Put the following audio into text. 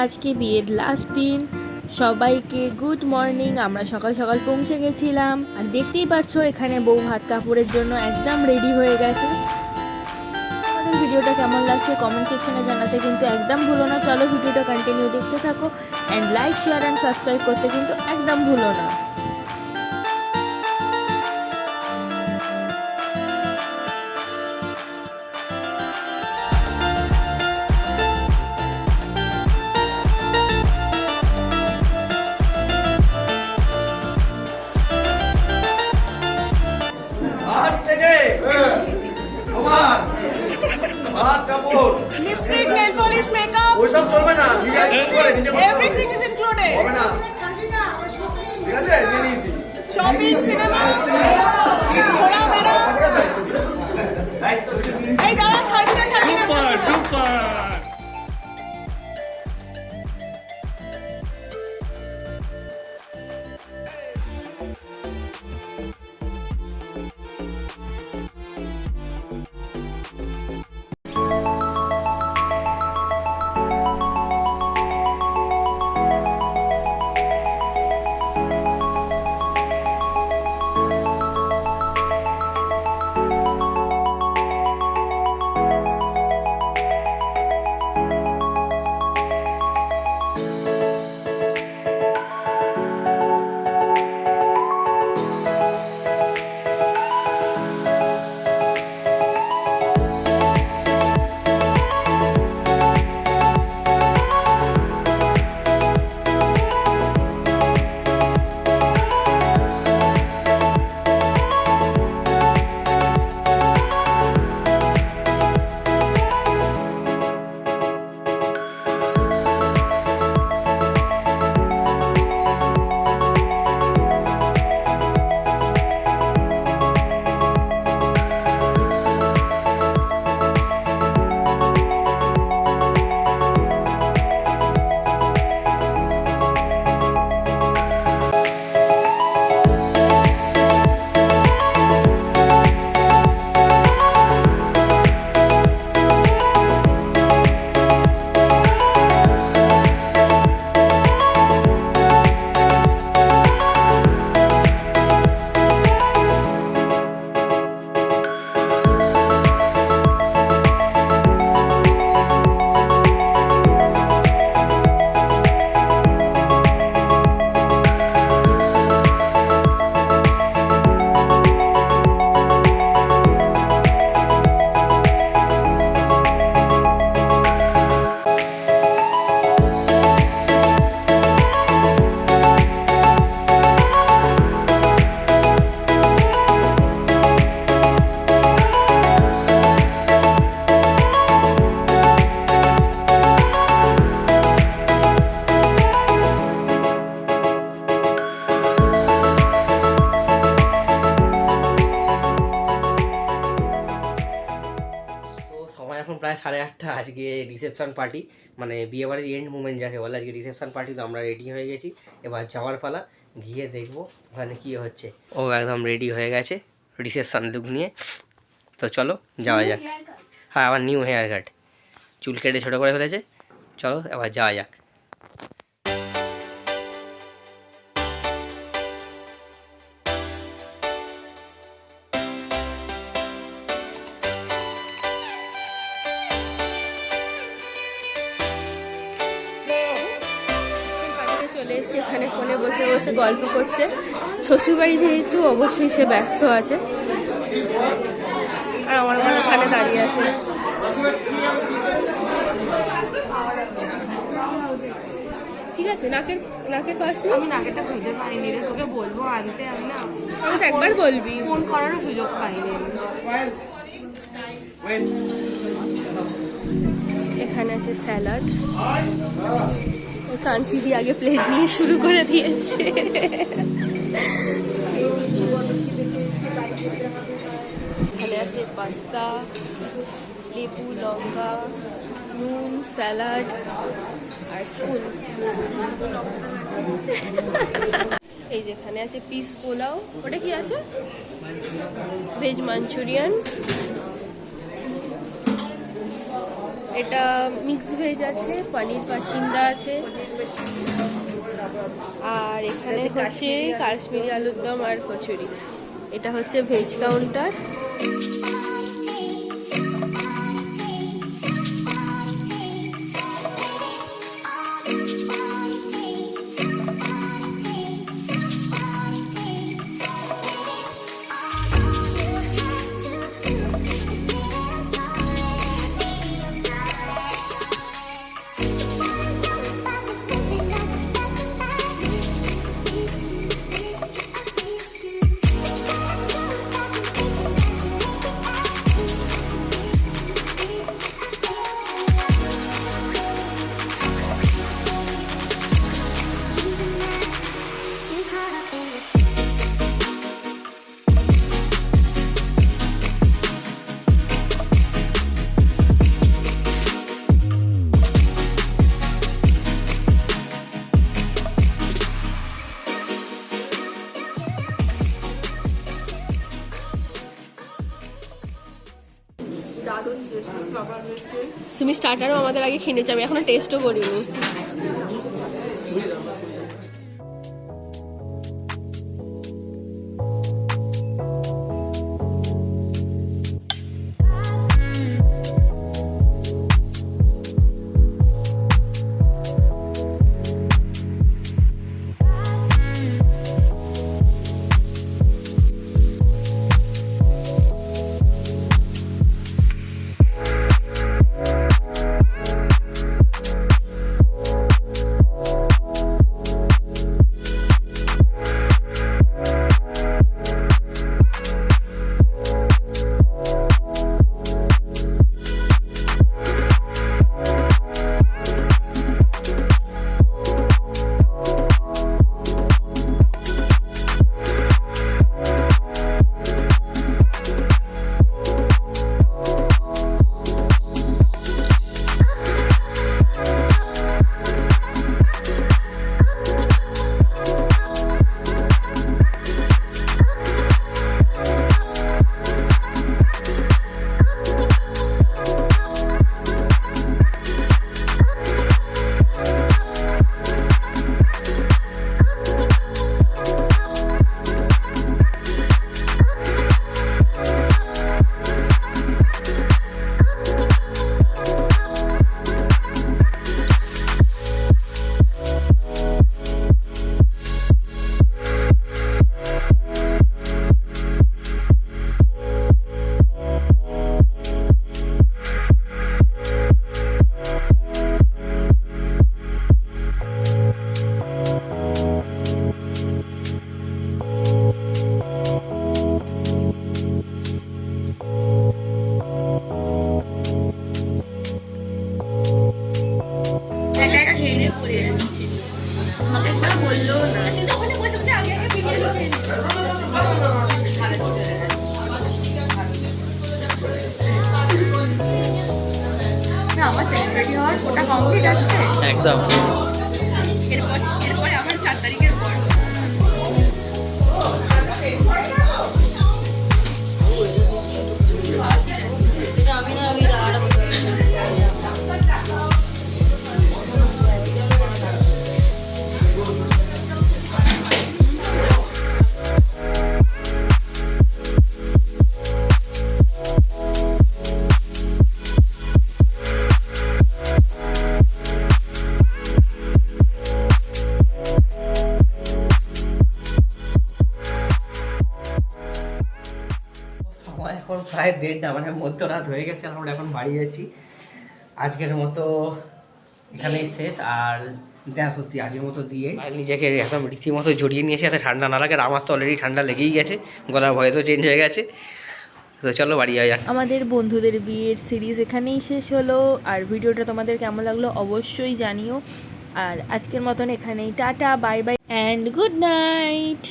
আজকে বিয়ের লাস্ট দিন, সবাইকে গুড মর্নিং। আমরা সকাল সকাল পৌঁছে গেছিলাম, আর দেখতেই পাচ্ছ এখানে বউ ভাত কাপড়ের জন্য একদম রেডি হয়ে গেছে। আমাদের ভিডিওটা কেমন লাগছে কমেন্ট সেকশনে জানাতে কিন্তু একদম ভুলো না। চলো ভিডিওটা কন্টিনিউ দেখতে থাকো, and like share and subscribe করতে কিন্তু একদম ভুলো না। আজ থেকে তোমার ভাত কাপড় লিপস্টিক, নেল পলিশ, মেকআপ, ওইসব চলবে না। Everything is included. হবে না, ঠিক আছে? নিয়ে নিয়েছি। শপিং, সিনেমা, ঘোরাফেরা। এই যারা ছাড়বি না, ছাড়বি না। Super super. এখন প্রায় 8:30। আজকে রিসেপশন পার্টি, মানে বিয়েবাড়ির এন্ড মুভমেন্ট যাকে বলে, আজকে রিসেপশন পার্টি। তো আমরা রেডি হয়ে গেছি, এবার যাওয়ার পালা। গিয়ে দেখবো ওখানে কী হচ্ছে। ও একদম রেডি হয়ে গেছে রিসেপশন লুক নিয়ে। তো চলো যাওয়া যাক। হ্যাঁ, আবার নিউ হেয়ার কাট, চুল কেটে ছোটো করে ফেলেছে। চলো এবার যাওয়া যাক। চলে এসে এখানে ফোনে বসে বসে গল্প করছে। শ্বশুরবাড়ি যেহেতু অবশ্যই সে ব্যস্ত আছে, আর আমার মা ওখানে দাঁড়িয়ে আছে। ঠিক আছে, নাকের পাশ নিয়ে। আমি নাকেরটা খুঁজে পাইনি রে, তোকে বলবো আনতে। আমি না, আমি তো একবার বলবি, ফোন করারও সুযোগ পাইনি। এখানে আছে স্যালাড। কাঞ্চি দিয়ে আগে প্লেট নিয়ে শুরু করে দিয়েছে। এখানে আছে পাস্তা, লেবু, লঙ্কা, নুন, স্যালাড আর স্পুন। এই যেখানে আছে পিস পোলাও, ওটা কি আছে? ভেজ মাঞ্চুরিয়ান, এটা মিক্স ভেজ আছে, পনির পাসিন্দা আছে, আর এখানে হচ্ছে কাশ্মীরি আলুর দম আর কচুরি। এটা হচ্ছে ভেজ কাউন্টার। তুমি স্টার্টারও আমাদের আগে খেয়ে নিয়েছো, আমি এখনো টেস্টও করিনি। আমার সেলিব্রিটি হওয়ার ওটা কমপ্লিট আছে একদম। এরপরে আমার 4 তারিখের পর এখন প্রায় 1:30 মানে মধ্যরাত হয়ে গেছে, আমরা এখন বাড়ি যাচ্ছি। আজকের মতো এখানেই শেষ। আর দেখা সত্যি আগের মতো দিয়ে নিজেকে একদম রীতিমতো জড়িয়ে নিয়েছে যাতে ঠান্ডা না লাগে। আর আমার তো অলরেডি ঠান্ডা লেগেই গেছে, গলার ভয়েসও চেঞ্জ হয়ে গেছে। তো চলো বাড়ি যাওয়া যাক। আমাদের বন্ধুদের বিয়ের সিরিজ এখানেই শেষ হলো। আর ভিডিওটা তোমাদের কেমন লাগলো অবশ্যই জানিও। আর আজকের মতন এখানেই tata, bye bye and good night.